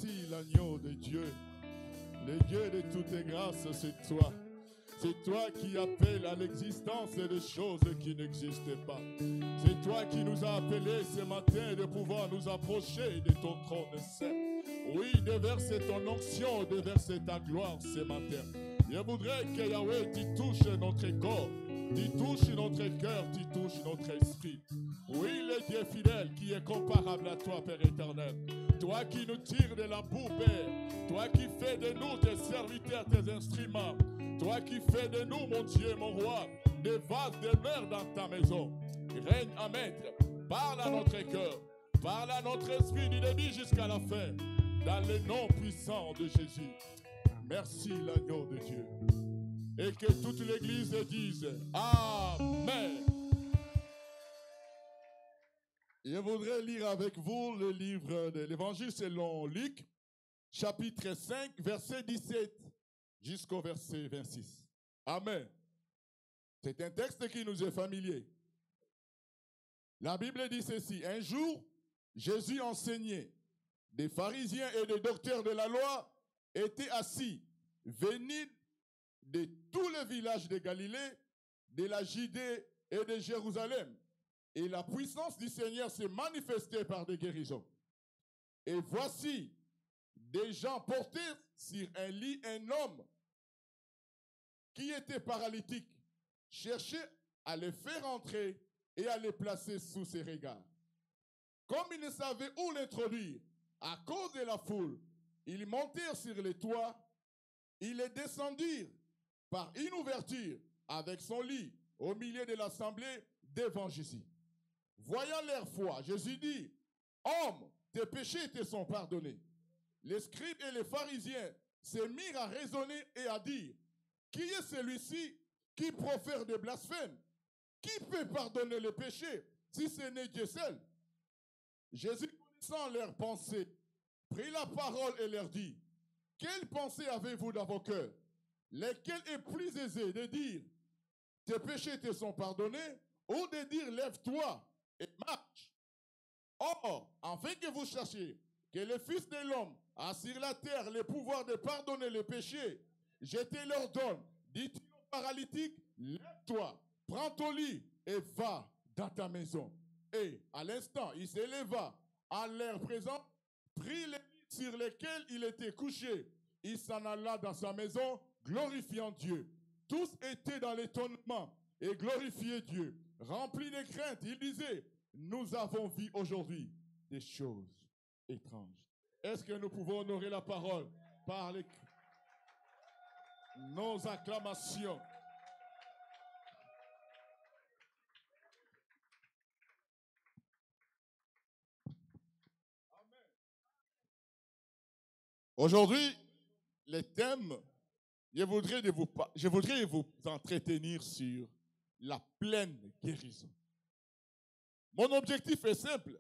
Voici l'agneau de Dieu. Le Dieu de toutes les grâces, c'est toi. C'est toi qui appelles à l'existence des choses qui n'existent pas. C'est toi qui nous as appelés ce matin de pouvoir nous approcher de ton trône saint. Oui, de verser ton onction, de verser ta gloire ce matin. Je voudrais que Yahweh, tu touches notre corps, tu touches notre cœur, tu touches notre esprit. Oui, le Dieu fidèle qui est comparable à toi, Père éternel. Toi qui nous tires de la boue, Père. Toi qui fais de nous tes serviteurs, tes instruments. Toi qui fais de nous, mon Dieu, mon roi, des vases demeurent dans ta maison. Règne à maître, parle à notre cœur, parle à notre esprit du début jusqu'à la fin, dans le nom puissant de Jésus. Merci l'agneau de Dieu. Et que toute l'église dise Amen. Je voudrais lire avec vous le livre de l'Évangile selon Luc, chapitre 5, verset 17 jusqu'au verset 26. Amen. C'est un texte qui nous est familier. La Bible dit ceci. Un jour, Jésus enseignait. Des pharisiens et des docteurs de la loi étaient assis, venus de tous les villages de Galilée, de la Judée et de Jérusalem. Et la puissance du Seigneur s'est manifestée par des guérisons. Et voici, des gens portaient sur un lit un homme qui était paralytique, cherchaient à le faire entrer et à le placer sous ses regards. Comme ils ne savaient où l'introduire, à cause de la foule, ils montèrent sur les toits, ils le descendirent par une ouverture avec son lit au milieu de l'assemblée devant Jésus. Voyant leur foi, Jésus dit, « Homme, tes péchés te sont pardonnés. » Les scribes et les pharisiens se mirent à raisonner et à dire, « Qui est celui-ci qui profère des blasphèmes? Qui peut pardonner les péchés si ce n'est Dieu seul? » Jésus, connaissant leurs pensées, prit la parole et leur dit, « Quelle pensée avez-vous dans vos cœurs? Lesquelles est plus aisé de dire, tes péchés te sont pardonnés, ou de dire, lève-toi et marche? Or, afin que vous sachiez que le Fils de l'homme a sur la terre le pouvoir de pardonner les péchés, je te leur donne, dit-il au paralytique, lève-toi, prends ton lit et va dans ta maison. » Et à l'instant, il se leva en leur présence, prit les lits sur lesquels il était couché. Il s'en alla dans sa maison, glorifiant Dieu. Tous étaient dans l'étonnement et glorifiaient Dieu. Remplis de crainte, il disait, nous avons vu aujourd'hui des choses étranges. Est-ce que nous pouvons honorer la parole par nos acclamations? Aujourd'hui, le thème, je voudrais vous entretenir sur la pleine guérison. Mon objectif est simple,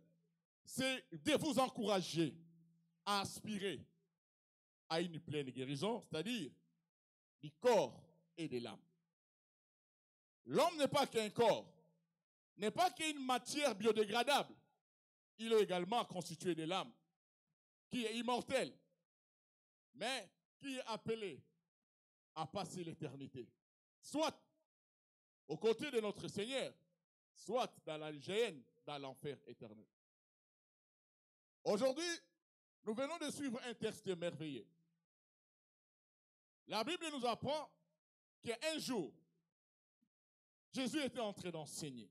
c'est de vous encourager à aspirer à une pleine guérison, c'est-à-dire du corps et de l'âme. L'homme n'est pas qu'un corps, n'est pas qu'une matière biodégradable. Il est également constitué de l'âme, qui est immortelle, mais qui est appelé à passer l'éternité, soit aux côtés de notre Seigneur, soit dans la géhenne, dans l'enfer éternel. Aujourd'hui, nous venons de suivre un texte merveilleux. La Bible nous apprend qu'un jour, Jésus était en train d'enseigner.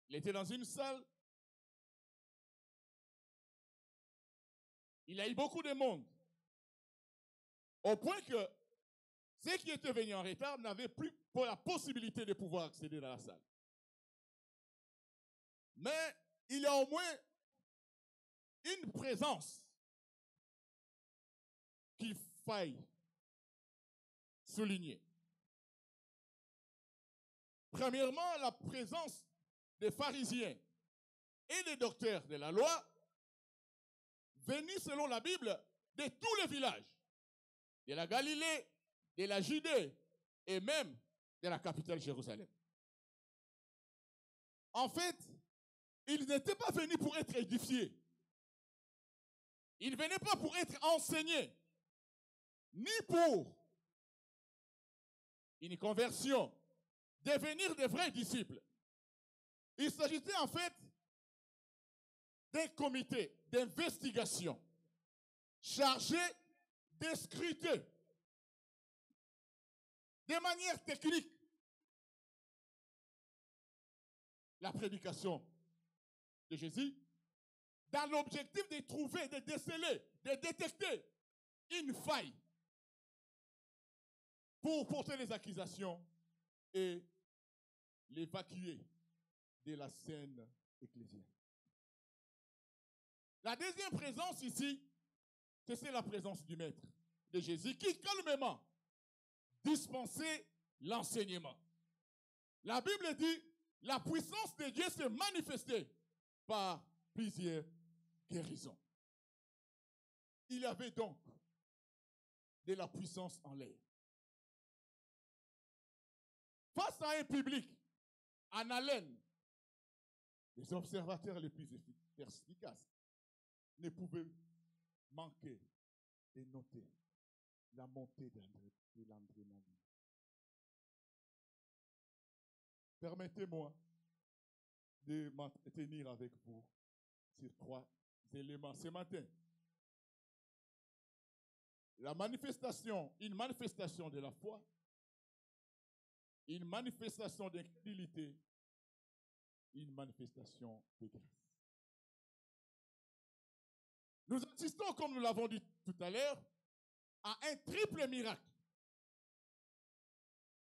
Il était dans une salle. Il a eu beaucoup de monde. Au point que ceux qui étaient venus en retard n'avaient plus la possibilité de pouvoir accéder dans la salle. Mais il y a au moins une présence qu'il faille souligner. Premièrement, la présence des pharisiens et des docteurs de la loi venus, selon la Bible, de tous les villages, de la Galilée, de la Judée et même de la capitale Jérusalem. En fait, Il n'était pas venu pour être édifié. Il ne venait pas pour être enseigné, ni pour une conversion, devenir de vrais disciples. Il s'agissait en fait d'un comité d'investigation chargé de scruter de manière technique la prédication de Jésus dans l'objectif de trouver, de déceler, de détecter une faille pour porter les accusations et l'évacuer de la scène ecclésiale. La deuxième présence ici, c'est la présence du Maître, de Jésus, qui calmement dispensait l'enseignement. La Bible dit, la puissance de Dieu s'est manifestée par plusieurs guérisons. Il y avait donc de la puissance en l'air. Face à un public en haleine, les observateurs les plus efficaces ne pouvaient manquer de noter la montée de l'adrénaline. Permettez-moi de m'entretenir avec vous sur 3 éléments ce matin. Une manifestation de la foi, une manifestation d'incrédulité, une manifestation de grâce. Nous assistons, comme nous l'avons dit tout à l'heure, à un triple miracle.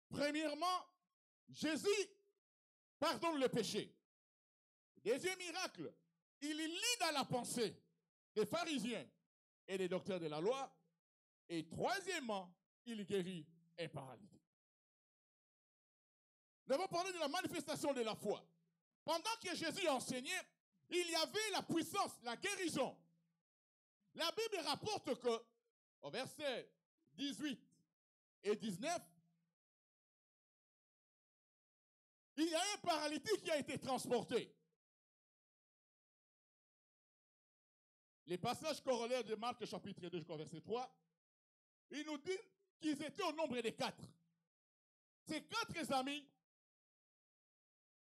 Premièrement, Jésus pardonne le péché. Deuxième miracle, il lit dans la pensée des pharisiens et des docteurs de la loi. Et troisièmement, il guérit un paralytique. Nous avons parlé de la manifestation de la foi. Pendant que Jésus enseignait, il y avait la puissance, la guérison. La Bible rapporte que, au verset 18 et 19, il y a un paralytique qui a été transporté. Les passages corollaires de Marc, chapitre 2, verset 3, il nous dit qu'ils étaient au nombre de 4. Ces 4 amis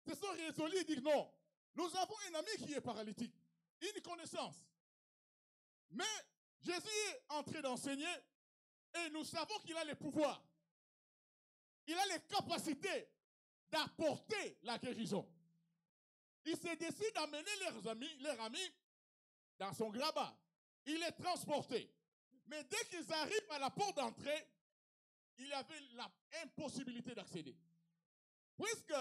se sont résolus et disent non, nous avons un ami qui est paralytique, une connaissance. Mais Jésus est en train d'enseigner et nous savons qu'il a le pouvoir. Il a les capacités d'apporter la guérison. Ils se décident d'amener leurs amis dans son grabat. Il est transporté. Mais dès qu'ils arrivent à la porte d'entrée, il y avait l'impossibilité d'accéder. Puisque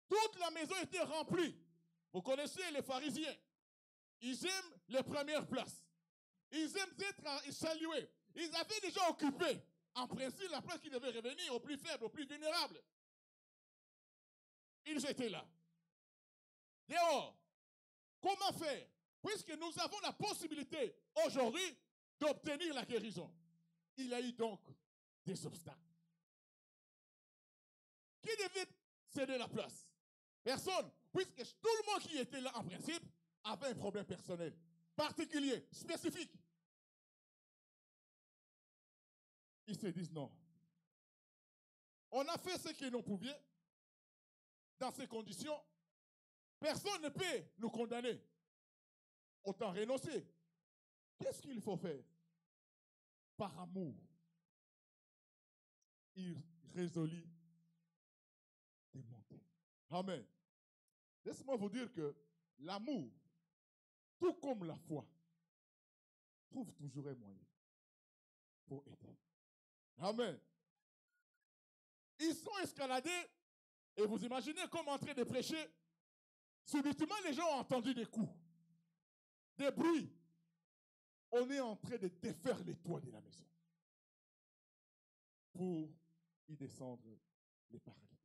toute la maison était remplie. Vous connaissez les pharisiens. Ils aiment les premières places. Ils aiment être salués. Ils avaient déjà occupé, en principe, la place qui devait revenir aux plus faibles, aux plus vulnérables. Ils étaient là. Dehors, comment faire? Puisque nous avons la possibilité aujourd'hui d'obtenir la guérison. Il y a eu donc des obstacles. Qui devait céder la place? Personne. Puisque tout le monde qui était là, en principe, avait un problème personnel, particulier, spécifique. Ils se disent non. On a fait ce que nous pouvions. Dans ces conditions, personne ne peut nous condamner. Autant renoncer. Qu'est-ce qu'il faut faire? Par amour, il résolut de monter. Amen. Laissez-moi vous dire que l'amour, tout comme la foi, trouve toujours un moyen pour aider. Amen. Ils sont escaladés et vous imaginez comme en train de prêcher, subitement les gens ont entendu des coups, des bruits. On est en train de défaire les toits de la maison pour y descendre les paralytiques.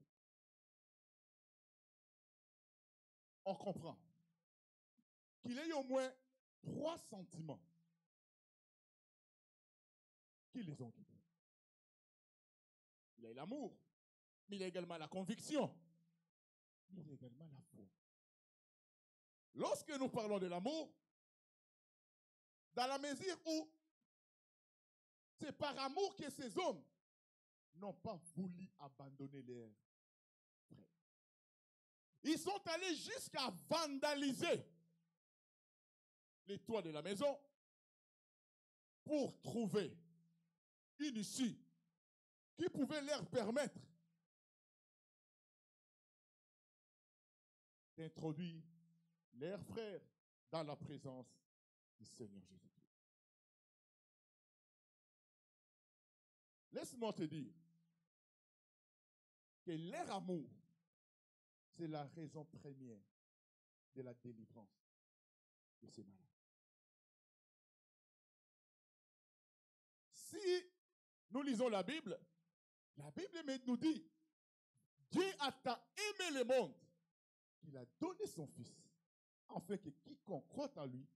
On comprend qu'il y a eu au moins 3 sentiments qui les ont guidés. Il y a l'amour, mais il y a également la conviction, mais il y a également la foi. lorsque nous parlons de l'amour, dans la mesure où c'est par amour que ces hommes n'ont pas voulu abandonner leurs frères. Ils sont allés jusqu'à vandaliser les toits de la maison pour trouver une issue qui pouvait leur permettre d'introduire leurs frères dans la présence du Seigneur Jésus-Christ. Laisse-moi te dire que leur amour, c'est la raison première de la délivrance de ces malades. Si nous lisons la Bible nous dit, Dieu a tant aimé le monde qu'il a donné son Fils, afin que quiconque croit en lui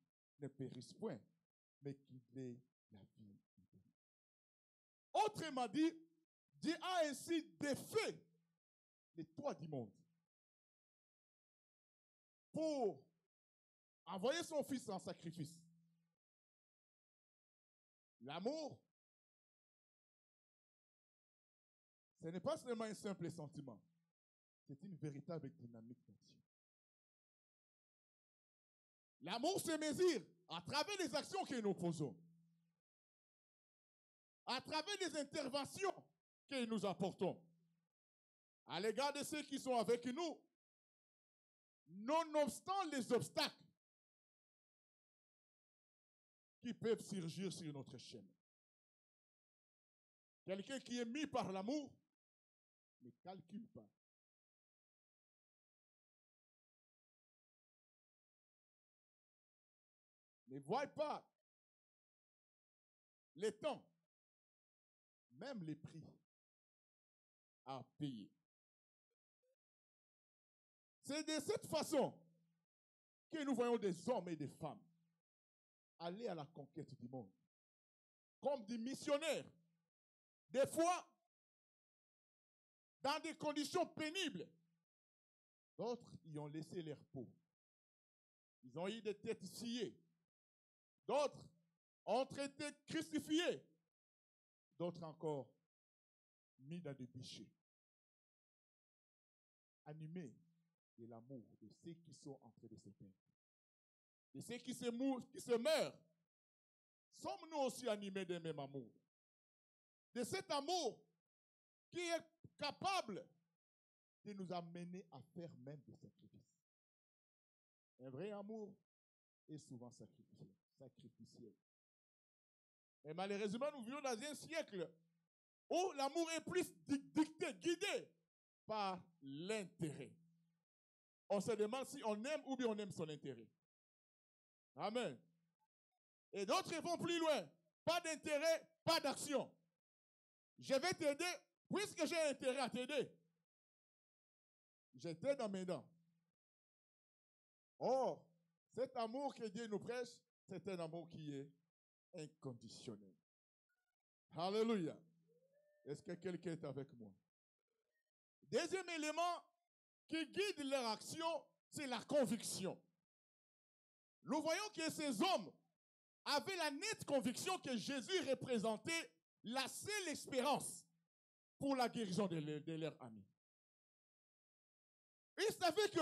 ne périsse point, mais qu'il ait la vie éternelle. Autrement dit, Dieu a ainsi défait les toits du monde pour envoyer son Fils en sacrifice. L'amour, ce n'est pas seulement un simple sentiment, c'est une véritable dynamique d'action. L'amour se mesure à travers les actions que nous posons, à travers les interventions que nous apportons à l'égard de ceux qui sont avec nous, nonobstant les obstacles qui peuvent surgir sur notre chemin. Quelqu'un qui est mis par l'amour ne calcule pas. Ne voit pas les temps, même les prix à payer. C'est de cette façon que nous voyons des hommes et des femmes aller à la conquête du monde, comme des missionnaires, des fois dans des conditions pénibles. D'autres y ont laissé leur peau. Ils ont eu des têtes sciées. D'autres ont été crucifiés. D'autres encore mis dans des bûchers. Animés de l'amour de ceux qui sont en train de se perdre. De ceux qui se meurent. Sommes-nous aussi animés d'un même amour? De cet amour qui est capable de nous amener à faire même des sacrifices. Un vrai amour est souvent sacrificiel. Et malheureusement, nous vivons dans un siècle où l'amour est plus dicté, guidé par l'intérêt. On se demande si on aime ou bien on aime son intérêt. Amen. Et d'autres vont plus loin. Pas d'intérêt, pas d'action. Je vais t'aider puisque j'ai intérêt à t'aider. Je t'aide en m'aidant. Or, cet amour que Dieu nous prêche, c'est un amour qui est inconditionnel. Alléluia. Est-ce que quelqu'un est avec moi? Deuxième élément qui guide leur action, c'est la conviction. Nous voyons que ces hommes avaient la nette conviction que Jésus représentait la seule espérance pour la guérison de leurs amis. Ils savaient que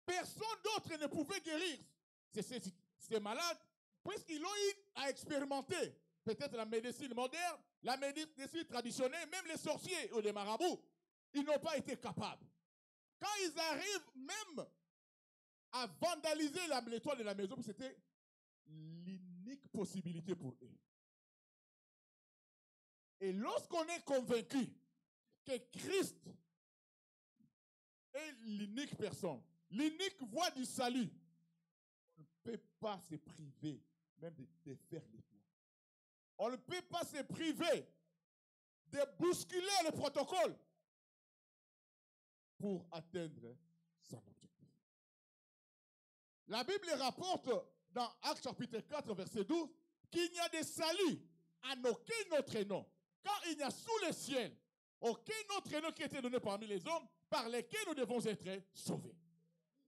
personne d'autre ne pouvait guérir ces malades, puisqu'ils ont eu à expérimenter peut-être la médecine moderne, la médecine traditionnelle, même les sorciers ou les marabouts, ils n'ont pas été capables. Quand ils arrivent même à vandaliser les toits de la maison, c'était l'unique possibilité pour eux. Et lorsqu'on est convaincu que Christ est l'unique personne, l'unique voie du salut, on ne peut pas se priver même de défaire les toits. On ne peut pas se priver de bousculer le protocole pour atteindre son objectif. La Bible rapporte dans Actes chapitre 4, verset 12, qu'il n'y a de salut en aucun autre nom, car il n'y a sous le ciel aucun autre nom qui a été donné parmi les hommes par lesquels nous devons être sauvés.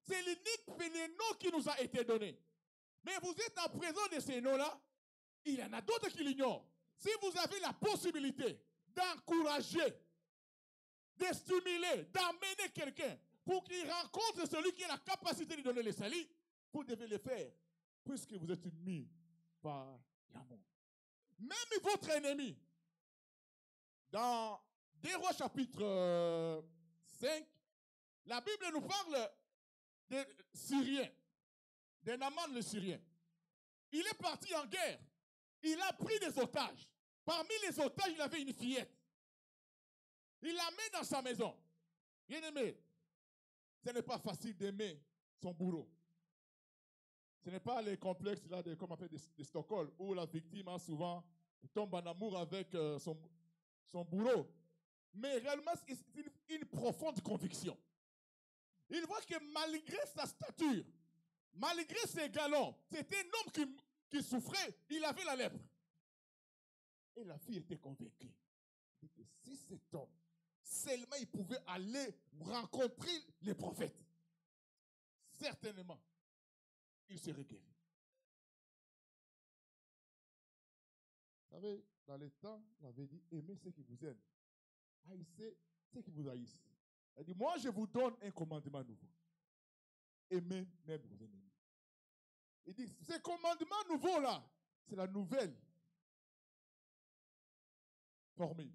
C'est l'unique nom qui nous a été donnée. Mais vous êtes en présence de ces noms-là, il y en a d'autres qui l'ignorent. Si vous avez la possibilité d'encourager, de stimuler, d'amener quelqu'un pour qu'il rencontre celui qui a la capacité de donner le salut, vous devez le faire, puisque vous êtes unis par l'amour. Même votre ennemi, dans 2 Rois chapitre 5, la Bible nous parle des Syriens, de Naaman le Syrien. Il est parti en guerre. Il a pris des otages. Parmi les otages, il avait une fillette. Il la met dans sa maison. Bien aimé, ce n'est pas facile d'aimer son bourreau. Ce n'est pas les complexes là de, comme on appelle, de Stockholm, où la victime souvent tombe en amour avec son bourreau. Mais réellement, c'est une profonde conviction. Il voit que malgré sa stature, malgré ses galons, c'était un homme qui souffrait, il avait la lèpre. Et la fille était convaincue. Elle dit que si cet homme, seulement il pouvait aller rencontrer les prophètes, certainement, il serait guéri. Vous savez, dans les temps, on avait dit, aimez ceux qui vous aiment. Haïssez ceux qui vous haïssent. Elle dit, moi je vous donne un commandement nouveau. Aimez même vos ennemis. Il dit, ce commandement nouveau-là, c'est la nouvelle formule.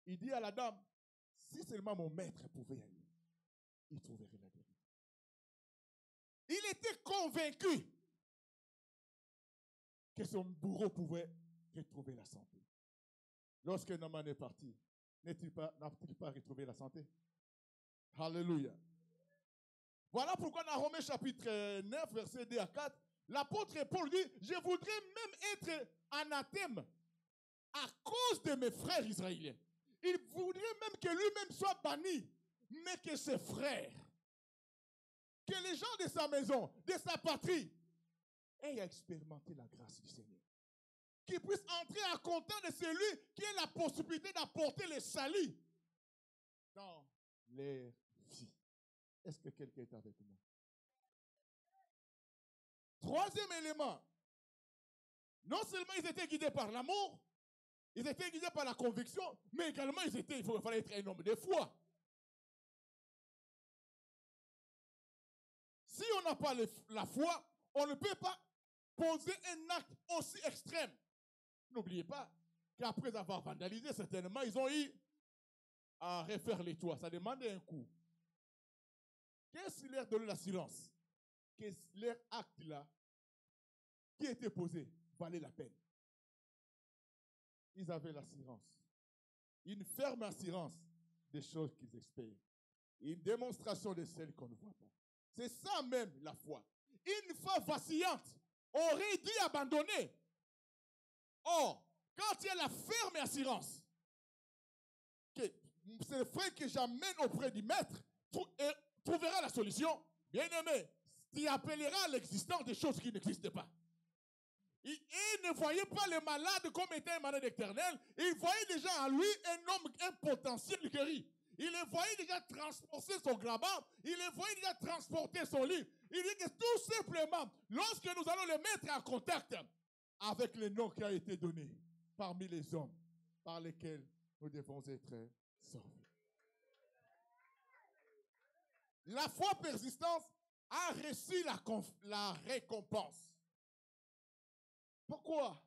Il dit à la dame, si seulement mon maître pouvait y aller, il trouverait la guérison. Il était convaincu que son bourreau pouvait retrouver la santé. Lorsque Naaman est parti, n'a-t-il pas retrouvé la santé? Alléluia. Voilà pourquoi dans Romains chapitre 9, verset 2 à 4, l'apôtre Paul dit, je voudrais même être anathème à cause de mes frères israéliens. Il voudrait même que lui-même soit banni, mais que ses frères, que les gens de sa maison, de sa patrie, aient expérimenté la grâce du Seigneur. Qu'ils puissent entrer en contact de celui qui a la possibilité d'apporter le salut dans leur vie. Est-ce que quelqu'un est avec moi? Troisième élément, non seulement ils étaient guidés par l'amour, ils étaient guidés par la conviction, mais également il fallait être un homme de foi. Si on n'a pas la foi, on ne peut pas poser un acte aussi extrême. N'oubliez pas qu'après avoir vandalisé, certainement, ils ont eu à refaire les toits. Ça demandait un coût. Qu'est-ce qui leur donne l'assurance que leur acte-là, qui était posé, valait la peine? Ils avaient l'assurance. Une ferme assurance des choses qu'ils espèrent. Une démonstration de celles qu'on ne voit pas. C'est ça même la foi. Une foi vacillante aurait dû abandonner. Or, quand il y a la ferme assurance, que c'est le frère que j'amène auprès du maître, trouvera la solution, bien aimé, tu appelleras l'existence des choses qui n'existent pas. Il ne voyait pas le malade comme étant un malade éternel, il voyait déjà en lui un homme, un potentiel guéri. Il le voyait déjà transporter son grabat, il le voyait déjà transporter son lit. Il dit que tout simplement, lorsque nous allons le mettre en contact avec le nom qui a été donné parmi les hommes par lesquels nous devons être sauvés. La foi persistante a reçu la récompense. Pourquoi?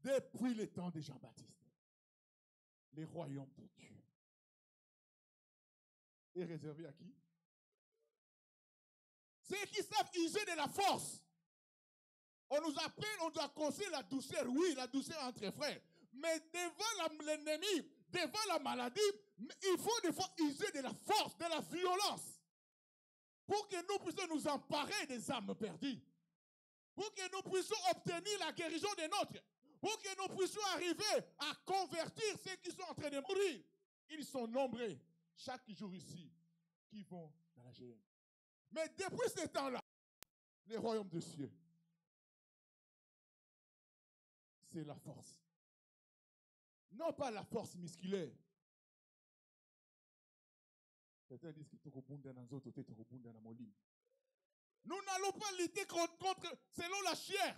Depuis le temps de Jean-Baptiste, les royaumes de Dieu est réservé à qui? Ceux qui savent user de la force. On nous appelle, on doit conseiller la douceur. Oui, la douceur entre frères. Mais devant l'ennemi, devant la maladie, il faut des fois user de la force, de la violence. Pour que nous puissions nous emparer des âmes perdues. Pour que nous puissions obtenir la guérison des nôtres. Pour que nous puissions arriver à convertir ceux qui sont en train de mourir. Ils sont nombreux chaque jour ici qui vont dans la géhenne. Mais depuis ce temps-là, les royaumes des cieux, c'est la force. Non pas la force musculaire. Certains disent que tu rebondis dans les autres, tu rebondis dans mon lit. Nous n'allons pas lutter contre selon la chair,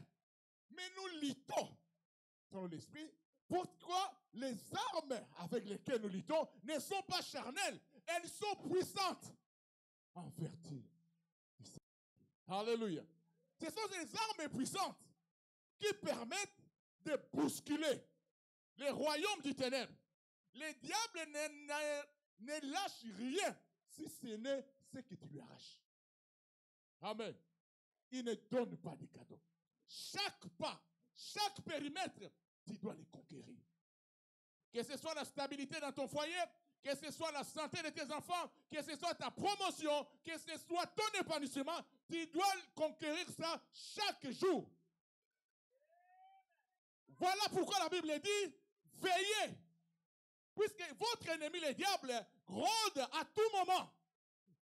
mais nous luttons selon l'esprit. Pourquoi les armes avec lesquelles nous luttons ne sont pas charnelles, elles sont puissantes en vertu. Alléluia. Ce sont des armes puissantes qui permettent de bousculer les royaumes du ténèbre. Les diables ne lâchent rien si ce n'est ce que tu lui arraches. Amen. Il ne donne pas de cadeaux. Chaque pas, chaque périmètre, tu dois les conquérir. Que ce soit la stabilité dans ton foyer, que ce soit la santé de tes enfants, que ce soit ta promotion, que ce soit ton épanouissement, tu dois conquérir ça chaque jour. Voilà pourquoi la Bible dit, veillez. Puisque votre ennemi, le diable, rôde à tout moment.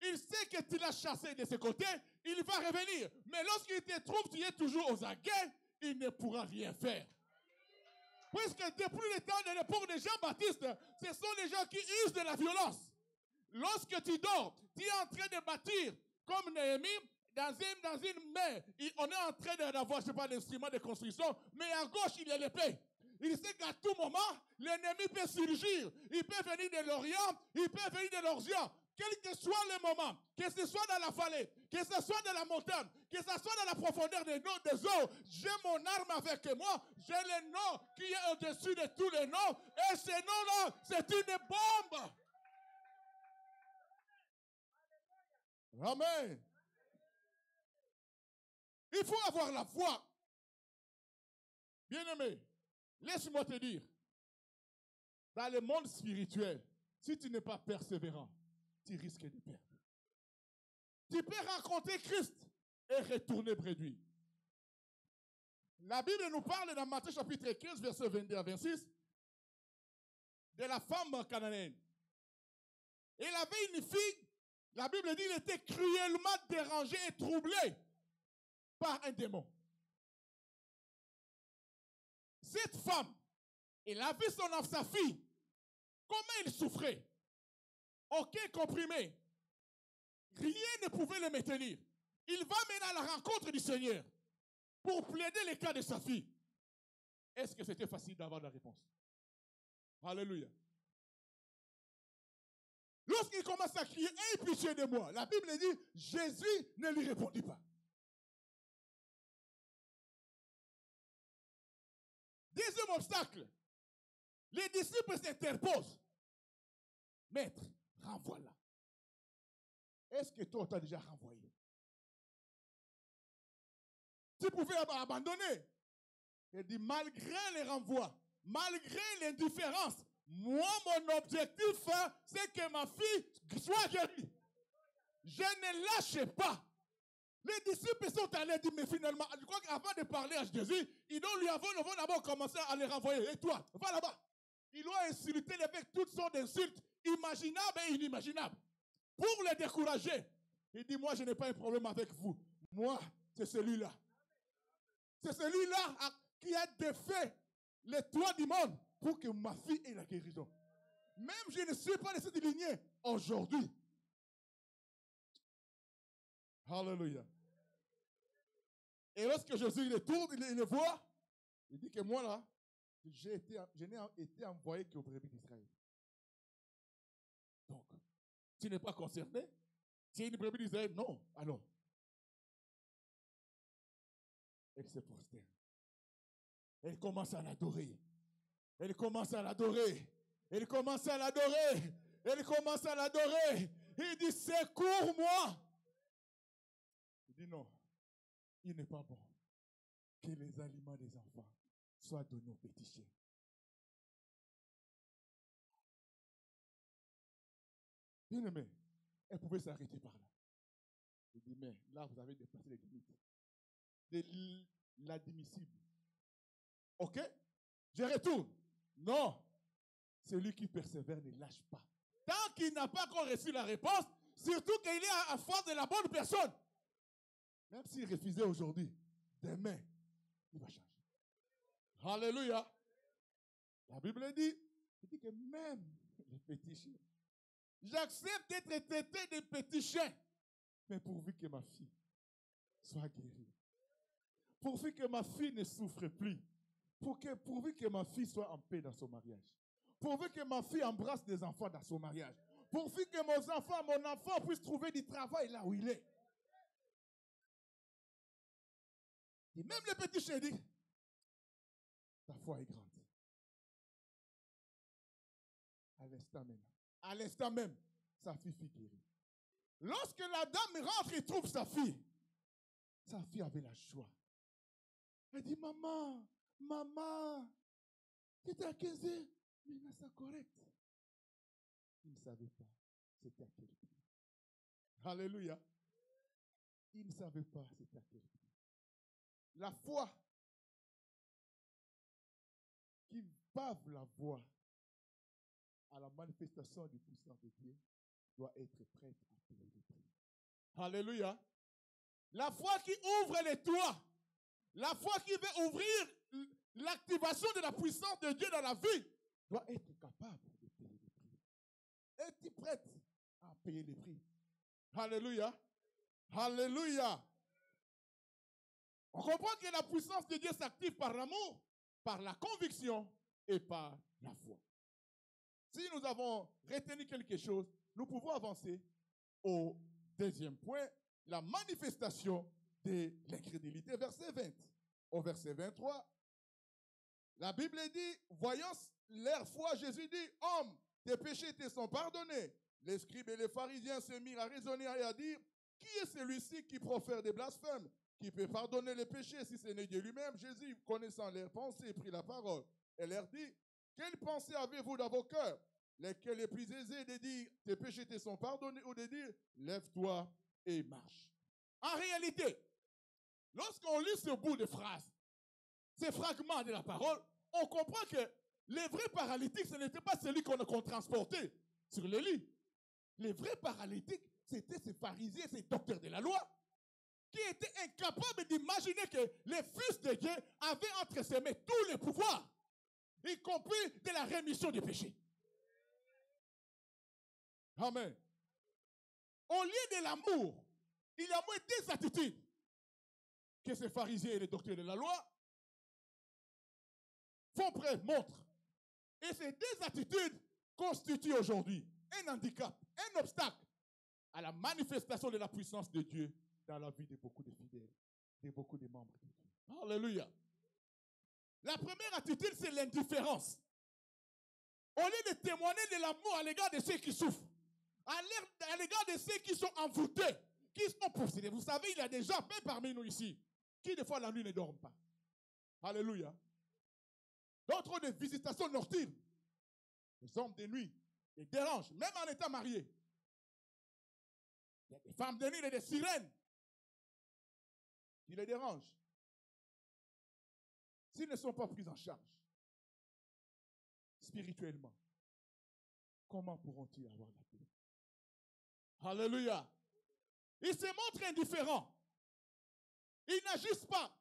Il sait que tu l'as chassé de ses côtés, il va revenir. Mais lorsqu'il te trouve, tu es toujours aux aguets, il ne pourra rien faire. Puisque depuis le temps de l'époque de Jean-Baptiste, ce sont les gens qui usent de la violence. Lorsque tu dors, tu es en train de bâtir comme Néhémie, dans une main, on est en train d'avoir, je ne sais pas, l'instrument de construction, mais à gauche, il y a l'épée. Il sait qu'à tout moment, l'ennemi peut surgir. Il peut venir de l'Orient, il peut venir de l'Orient. Quel que soit le moment, que ce soit dans la vallée, que ce soit dans la montagne, que ce soit dans la profondeur des eaux, j'ai mon arme avec moi, j'ai le nom qui est au-dessus de tous les noms, et ce nom-là, c'est une bombe. Amen. Il faut avoir la foi. Bien-aimé, laisse-moi te dire, dans le monde spirituel, si tu n'es pas persévérant, tu risques de perdre. Tu peux rencontrer Christ et retourner près de lui. La Bible nous parle dans Matthieu chapitre 15, verset 22 à 26, de la femme cananéenne. Elle avait une fille, la Bible dit, elle était cruellement dérangée et troublée par un démon. Cette femme, elle a vu sa fille, comment elle souffrait. Aucun comprimé. Rien ne pouvait le maintenir. Il va mener à la rencontre du Seigneur pour plaider le cas de sa fille. Est-ce que c'était facile d'avoir la réponse? Alléluia. Lorsqu'il commence à crier, « Aie pitié de moi », la Bible dit, Jésus ne lui répondit pas. Deuxième obstacle, les disciples s'interposent. Maître, renvoie-la. Est-ce que toi, tu as déjà renvoyé? Tu pouvais abandonner. Il dit, malgré les renvois, malgré l'indifférence, moi, mon objectif, c'est que ma fille soit guérie. Je ne lâche pas. Les disciples sont allés dire, mais finalement, je crois qu'avant de parler à Jésus, ils vont d'abord commencer à les renvoyer. Et toi, va là-bas. Ils l'ont insulté avec toutes sortes d'insultes, imaginables et inimaginables, pour les décourager. Il dit, moi, je n'ai pas un problème avec vous. Moi, c'est celui-là. C'est celui-là qui a défait les toits du monde pour que ma fille ait la guérison. Même je ne suis pas de cette lignée aujourd'hui. Alléluia. Et lorsque Jésus le tourne, il le voit, il dit que moi là, je n'ai été envoyé qu'aux brebis d'Israël. Donc, tu n'es pas concerné? Tu es une brebis d'Israël? Non. Alors, elle se prosterne. Elle commence à l'adorer. Elle commence à l'adorer. Elle commence à l'adorer. Elle commence à l'adorer. Il dit, secours-moi. Il dit, non, il n'est pas bon que les aliments des enfants soient donnés aux petits chiens. Bien aimé, elle pouvait s'arrêter par là. Il dit, mais là, vous avez dépassé les limites. L'admissible. Ok? Je retourne. Non. Celui qui persévère ne lâche pas. Tant qu'il n'a pas encore reçu la réponse, surtout qu'il est à force de la bonne personne. Même s'il refusait aujourd'hui, demain, il va changer. Alléluia. La Bible dit que même les petits chiens, j'accepte d'être traité de petits chiens, mais pourvu que ma fille soit guérie. Pourvu que ma fille ne souffre plus. Pourvu que ma fille soit en paix dans son mariage. Pourvu que ma fille embrasse des enfants dans son mariage. Pourvu que mon enfant puisse trouver du travail là où il est. Et même le petit chien dit, ta foi est grande. À l'instant même, sa fille fut guérie. Lorsque la dame rentre et trouve sa fille avait la joie. Elle dit, maman, tu étais à 15 heures, mais c'est correct. Il ne savait pas c'était à quel prix. Alléluia. Il ne savait pas c'était à quel prix. La foi qui pave la voie à la manifestation du puissance de Dieu doit être prête à payer le prix. Alléluia. La foi qui ouvre les toits, la foi qui veut ouvrir l'activation de la puissance de Dieu dans la vie doit être capable de payer le prix. Es-tu prête à payer le prix? Alléluia. Alléluia. On comprend que la puissance de Dieu s'active par l'amour, par la conviction et par la foi. Si nous avons retenu quelque chose, nous pouvons avancer au deuxième point, la manifestation de l'incrédulité, verset 20. Au verset 23, la Bible dit, voyant leur foi, Jésus dit, homme, tes péchés te sont pardonnés. Les scribes et les pharisiens se mirent à raisonner et à dire, qui est celui-ci qui profère des blasphèmes, qui peut pardonner les péchés si ce n'est Dieu lui-même? Jésus, connaissant leurs pensées, prit la parole et leur dit, quelle pensée avez-vous dans vos cœurs? Lesquels est plus aisé de dire, tes péchés te sont pardonnés, ou de dire, lève-toi et marche. En réalité, lorsqu'on lit ce bout de phrase, ces fragments de la parole, on comprend que les vrais paralytiques, ce n'était pas celui qu'on transportait sur le lit. Les vrais paralytiques, c'était ces pharisiens, ces docteurs de la loi, qui étaient incapables d'imaginer que les fils de Dieu avaient entre ses mains tous les pouvoirs, y compris de la rémission des péchés. Amen. Au lieu de l'amour, il y a moins des attitudes que ces pharisiens et les docteurs de la loi font preuve, montrent. Et ces deux attitudes constituent aujourd'hui un handicap, un obstacle à la manifestation de la puissance de Dieu dans la vie de beaucoup de fidèles, de beaucoup de membres de Dieu. Alléluia. La première attitude, c'est l'indifférence. Au lieu de témoigner de l'amour à l'égard de ceux qui souffrent, à l'égard de ceux qui sont envoûtés, qui sont possédés. Vous savez, il y a des gens, même parmi nous ici, qui des fois la nuit ne dorment pas. Alléluia. D'autres ont des visitations nocturnes. Les hommes de nuit les dérangent, même en étant mariés. Il y a des femmes de nuit et des sirènes qui les dérangent. S'ils ne sont pas pris en charge spirituellement, comment pourront-ils avoir la paix? Alléluia. Ils se montrent indifférents. Ils n'agissent pas.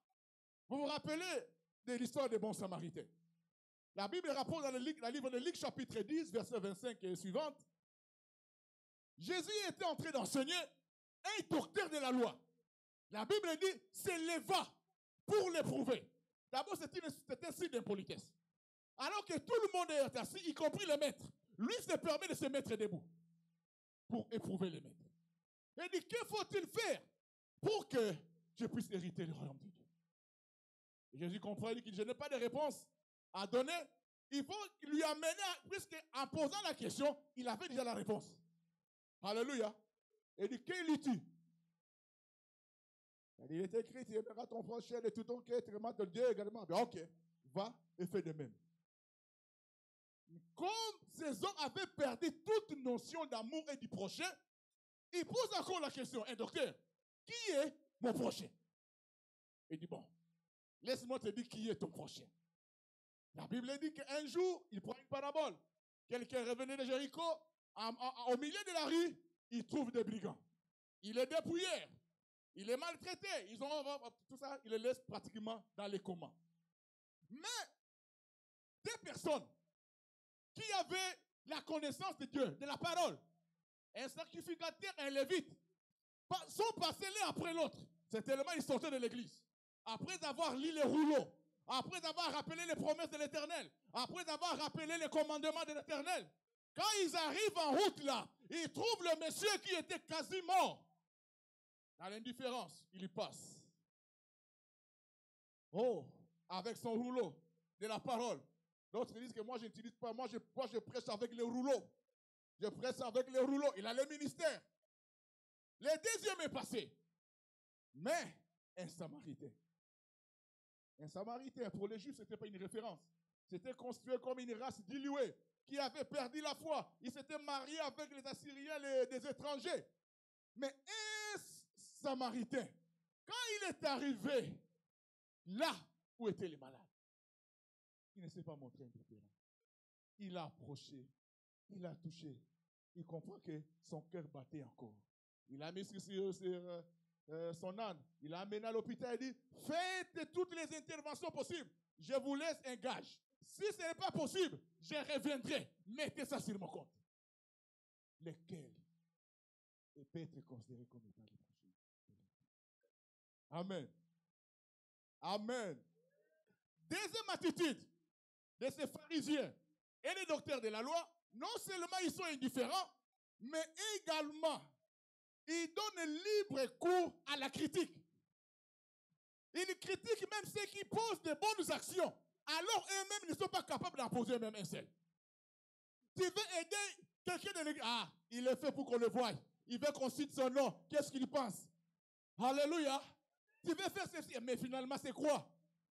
Vous vous rappelez de l'histoire des bons samaritains? La Bible rapporte dans le livre de Luc, chapitre 10, verset 25 et suivante. Jésus était en train d'enseigner un docteur de la loi. La Bible dit, s'éleva pour l'éprouver. D'abord, c'est un signe d'impolitesse. Alors que tout le monde est assis, y compris le maître. Lui se permet de se mettre debout pour éprouver le maître. Il dit, que faut-il faire pour que je puisse hériter le royaume de Dieu? Et Jésus comprend, il dit que je n'ai pas de réponse à donner. Il faut lui amener, puisqu'en posant la question, il avait déjà la réponse. Alléluia. Il dit, que lis-tu? Il est écrit, tu aimeras ton prochain de tout ton cœur, tu aimeras ton Dieu également. Bien, ok, va et fais de même. Comme ces hommes avaient perdu toute notion d'amour et du prochain, ils posent encore la question, un docteur, qui est mon prochain? Il dit, bon, laisse-moi te dire qui est ton prochain. La Bible dit qu'un jour, il prend une parabole. Quelqu'un revenait de Jéricho, au milieu de la rue, il trouve des brigands. Il est dépouillé. Il est maltraité. Ils ont tout ça, il les laisse pratiquement dans les comas. Mais des personnes qui avaient la connaissance de Dieu, de la parole, un sacrificateur, un lévite, sont passés l'un après l'autre. C'est tellement il sortait de l'église. Après avoir lu les rouleaux, après avoir rappelé les promesses de l'Éternel, après avoir rappelé les commandements de l'Éternel, quand ils arrivent en route là, ils trouvent le monsieur qui était quasi mort. Dans l'indifférence, il y passe. Oh, avec son rouleau de la parole. D'autres disent que moi je n'utilise pas, moi je prêche avec les rouleaux. Je prêche avec les rouleaux. Il a le ministère. Le deuxième est passé. Mais un Samaritain. Un Samaritain, pour les Juifs, ce n'était pas une référence. C'était constitué comme une race diluée qui avait perdu la foi. Il s'était marié avec les Assyriens, des étrangers. Mais un Samaritain, quand il est arrivé là où étaient les malades, il ne s'est pas montré indifférent. Il a approché, il a touché. Il comprend que son cœur battait encore. Il a mis sur son âne. Il l'a amené à l'hôpital et dit, faites toutes les interventions possibles. Je vous laisse un gage. Si ce n'est pas possible, je reviendrai. Mettez ça sur mon compte. Lequel peut être considéré comme étant le prochain. Amen. Amen. Deuxième attitude de ces pharisiens et les docteurs de la loi, non seulement ils sont indifférents, mais également, ils donnent libre cours à la critique. Ils critiquent même ceux qui posent de bonnes actions, alors eux-mêmes ne sont pas capables d'en poser même un seul. Tu veux aider quelqu'un de l'église, ah, il est fait pour qu'on le voie. Il veut qu'on cite son nom. Qu'est-ce qu'il pense? Alléluia. Tu veux faire ceci, mais finalement c'est quoi?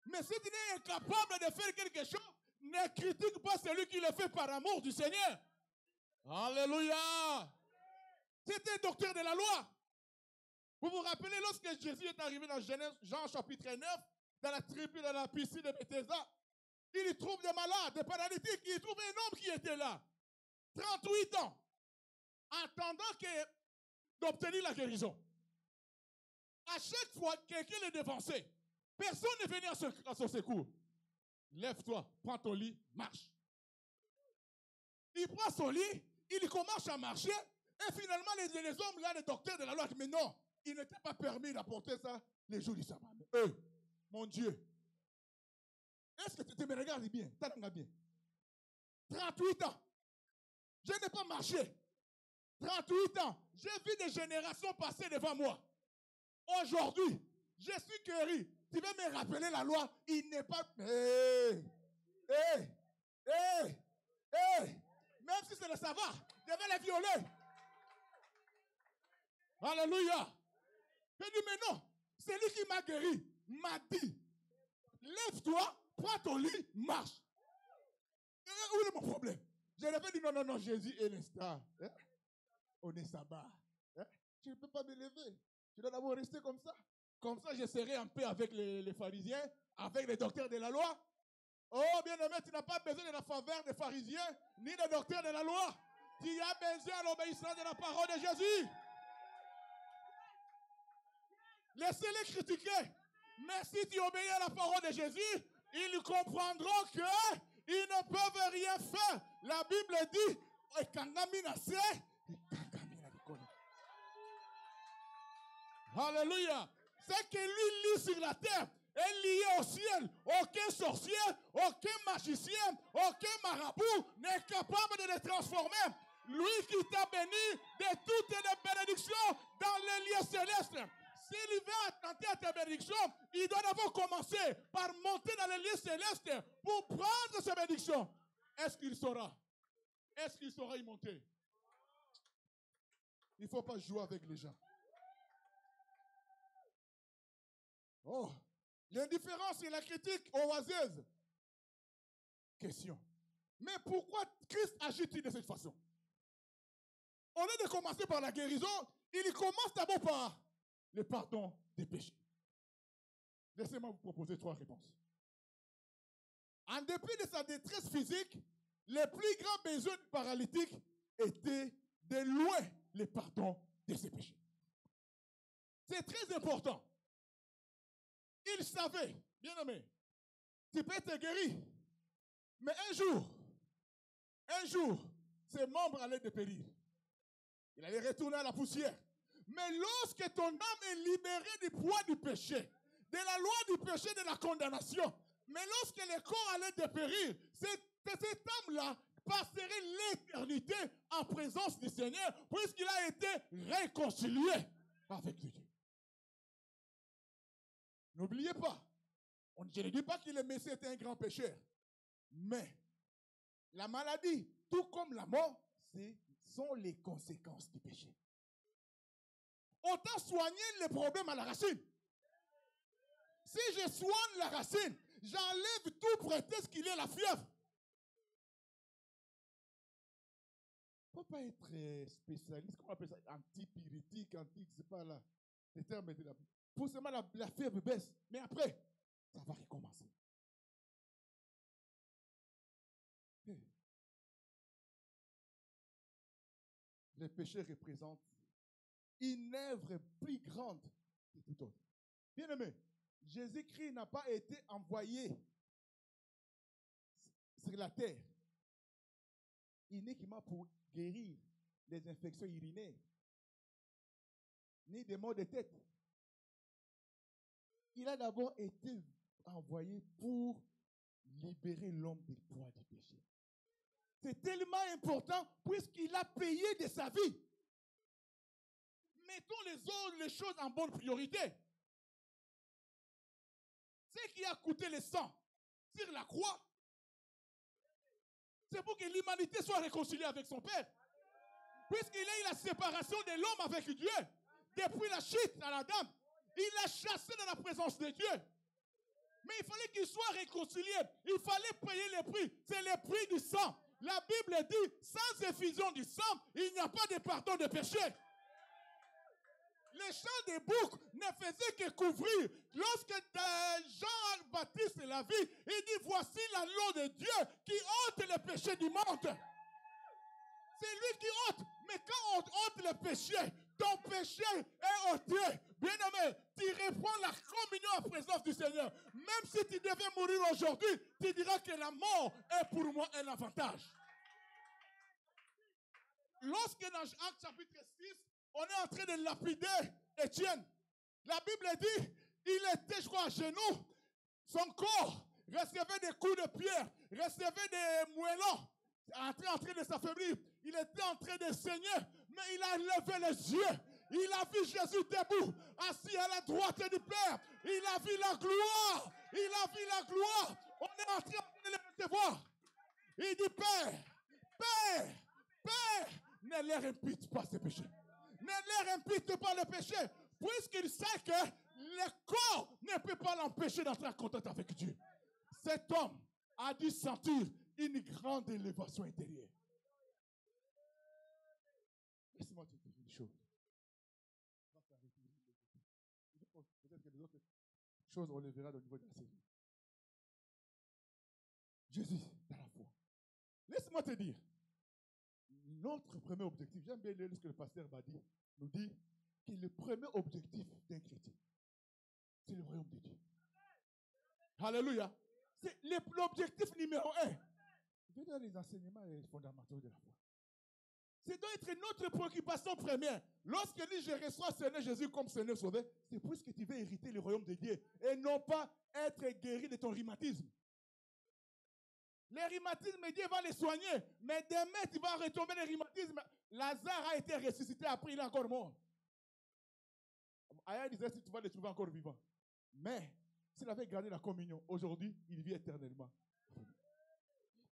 Mais si tu es incapable de faire quelque chose, ne critique pas celui qui le fait par amour du Seigneur. Alléluia. C'était un docteur de la loi. Vous vous rappelez lorsque Jésus est arrivé dans Genèse, Jean chapitre 9, dans la tribu, dans la piscine de Bethesda, il y trouve des malades, des paralytiques, il y trouve un homme qui était là, 38 ans, attendant d'obtenir la guérison. À chaque fois que quelqu'un le dévançait, personne ne venait à son secours. Lève-toi, prends ton lit, marche. Il prend son lit, il commence à marcher, et finalement les hommes là, les docteurs de la loi, mais non, il n'était pas permis d'apporter ça les jours du sabbat. Eux, mon Dieu, est-ce que tu me regardes bien? Tu regardes bien. 38 ans, je n'ai pas marché. 38 ans, j'ai vu des générations passer devant moi. Aujourd'hui, je suis guéri. Tu veux me rappeler la loi? Il n'est pas... Même si c'est le savoir, je vais les violer. Alléluia. Je dis, mais non, c'est lui qui m'a guéri, m'a dit, lève-toi, prends ton lit, marche. Où est mon problème? Je lui ai dit, non, Jésus est l'instant. Hein? On est sabbat. Hein? Tu ne peux pas me lever. Tu dois d'abord rester comme ça. Comme ça, je serai en paix avec les pharisiens, avec les docteurs de la loi. Oh, bien-aimé, tu n'as pas besoin de la faveur des pharisiens, ni des docteurs de la loi. Tu as besoin de l'obéissance de la parole de Jésus. Laissez-les critiquer. Mais si tu obéis à la parole de Jésus, ils comprendront qu'ils ne peuvent rien faire. La Bible dit, alléluia. C'est que lui lit sur la terre est lié au ciel. Aucun sorcier, aucun magicien, aucun marabout n'est capable de les transformer. Lui qui t'a béni de toutes les bénédictions dans les lieux célestes. S'il veut attenter à tes bénédictions, il doit d'abord commencer par monter dans les lieux célestes pour prendre ces bénédictions. Est-ce qu'il saura? Est-ce qu'il saura y monter? Il ne faut pas jouer avec les gens. Oh, l'indifférence et la critique oaseuse. Question. Mais pourquoi Christ agit-il de cette façon? Au lieu de commencer par la guérison, il commence d'abord par le pardon des péchés. Laissez-moi vous proposer 3 réponses. En dépit de sa détresse physique, le plus grand besoin du paralytique était de loin le pardon de ses péchés. C'est très important. Il savait, bien aimé, tu peux être guéri, mais un jour, ses membres allaient dépérir. Il allait retourner à la poussière. Mais lorsque ton âme est libérée du poids du péché, de la loi du péché, de la condamnation, mais lorsque le corps allait dépérir, cette âme-là passerait l'éternité en présence du Seigneur, puisqu'il a été réconcilié avec Dieu. N'oubliez pas, je ne dis pas que le Messie était un grand pécheur, mais la maladie, tout comme la mort, ce sont les conséquences du péché. Autant soigner les problèmes à la racine. Si je soigne la racine, j'enlève tout prétexte qu'il ait la fièvre. Il ne faut pas être spécialiste, comment on appelle ça, antipyrétique, c'est pas là. Les termes étaient là. Pour seulement la fièvre baisse, mais après, ça va recommencer. Les péchés représentent une œuvre plus grande que tout autre. Bien aimé, Jésus-Christ n'a pas été envoyé sur la terre uniquement pour guérir des infections urinaires, ni des maux de tête. Il a d'abord été envoyé pour libérer l'homme du poids du péché. C'est tellement important puisqu'il a payé de sa vie. Mettons les choses en bonne priorité. Ce qui a coûté le sang sur la croix, c'est pour que l'humanité soit réconciliée avec son Père. Puisqu'il a eu la séparation de l'homme avec Dieu, depuis la chute à Adam, il l'a chassé de la présence de Dieu. Mais il fallait qu'il soit réconcilié. Il fallait payer le prix. C'est le prix du sang. La Bible dit, sans effusion du sang, il n'y a pas de pardon de péché. Les chants des boucs ne faisaient que couvrir. Lorsque Jean-Baptiste la vit, il dit, voici l'agneau de Dieu qui ôte le péché du monde. C'est lui qui ôte. Mais quand on ôte le péché, ton péché est ôté. Bien-aimé, tu reprends la communion en présence du Seigneur. Même si tu devais mourir aujourd'hui, tu diras que la mort est pour moi un avantage. Lorsque dans Actes chapitre 6, on est en train de lapider Étienne, la Bible dit, il était, je crois, à genoux, son corps recevait des coups de pierre, recevait des moellons, en train de s'affaiblir. Il était en train de saigner, mais il a levé les yeux. Il a vu Jésus debout, assis à la droite du Père. Il a vu la gloire. Il a vu la gloire. On est en train de le recevoir. Il dit, Père, Père, Père, ne leur impute pas ces péchés. Ne leur impute pas le péché, puisqu'il sait que le corps ne peut pas l'empêcher d'entrer en contact avec Dieu. Cet homme a dû sentir une grande élévation intérieure. Laisse-moi te dire une chose. Peut-être que les autres choses, on les verra au niveau de la série. Jésus, dans la foi. Laisse-moi te dire, notre premier objectif, j'aime bien lire ce que le pasteur Badi nous dit, que le premier objectif d'un chrétien, c'est le royaume de Dieu. Alléluia. C'est l'objectif numéro 1. Je vais dans les enseignements fondamentaux de la foi. C'est doit être notre préoccupation première. Lorsque je reçois Seigneur Jésus comme Seigneur Sauveur, c'est puisque tu veux hériter le royaume de Dieu et non pas être guéri de ton rhumatisme. Le rhumatisme, Dieu va les soigner, mais demain tu vas retomber le rhumatisme. Lazare a été ressuscité, après il est encore mort. Aya disait si tu vas le trouver encore vivant. Mais s'il avait gardé la communion, aujourd'hui il vit éternellement.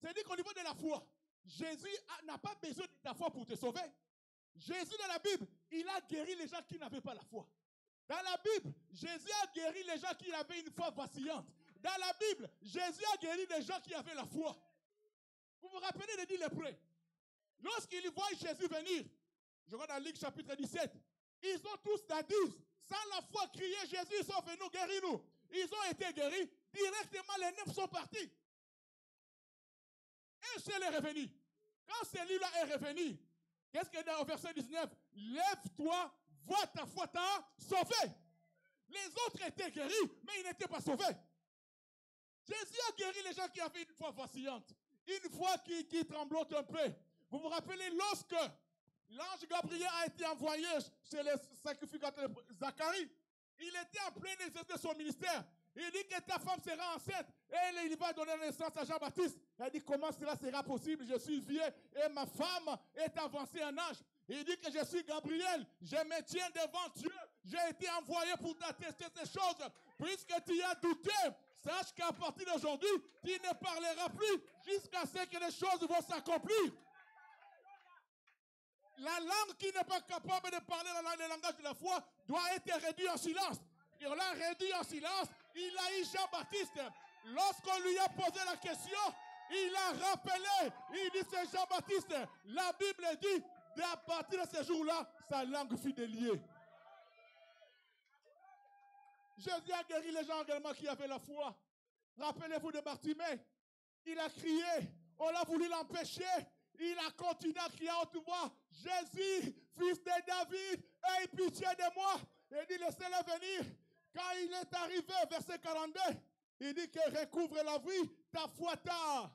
C'est-à-dire qu'au niveau de la foi, Jésus n'a pas besoin de ta foi pour te sauver. Jésus dans la Bible, il a guéri les gens qui n'avaient pas la foi. Dans la Bible, Jésus a guéri les gens qui avaient une foi vacillante. Dans la Bible, Jésus a guéri les gens qui avaient la foi. Vous vous rappelez de dire lépreux. Lorsqu'ils voient Jésus venir, je vois dans Luc chapitre 17, ils ont tous la dise, sans la foi crié, Jésus, sauve-nous, guéris-nous. Ils ont été guéris, directement les 9 sont partis. Un seul est revenu. Quand celui-là est revenu, qu'est-ce qu'il y a au verset 19? Lève-toi, vois ta foi t'a sauvé. Les autres étaient guéris, mais ils n'étaient pas sauvés. Jésus a guéri les gens qui avaient une foi vacillante, une foi qui tremblote un peu. Vous vous rappelez lorsque L'ange Gabriel a été envoyé chez le sacrificateur Zacharie. Il était en plein exercice de son ministère. Il dit que ta femme sera enceinte et il va donner naissance à Jean-Baptiste. Elle dit comment cela sera possible? Je suis vieux et ma femme est avancée en âge. Il dit que je suis Gabriel, je me tiens devant Dieu. J'ai été envoyé pour t'attester ces choses. Puisque tu as douté, sache qu'à partir d'aujourd'hui, tu ne parleras plus jusqu'à ce que les choses vont s'accomplir. La langue qui n'est pas capable de parler le langage de la foi doit être réduite en silence. Et on l'a réduit en silence. Il a eu Jean-Baptiste. Lorsqu'on lui a posé la question, il a rappelé. Il dit c'est Jean-Baptiste. La Bible dit, à partir de ce jour-là, sa langue fut déliée. Jésus a guéri les gens également qui avaient la foi. Rappelez-vous de Bartimée. Il a crié. On a voulu l'empêcher. Il a continué à crier à haute voix. Jésus, fils de David, aie pitié de moi. Il dit, laissez-le venir. Quand il est arrivé, verset 42, il dit que recouvre la vie, ta foi t'a.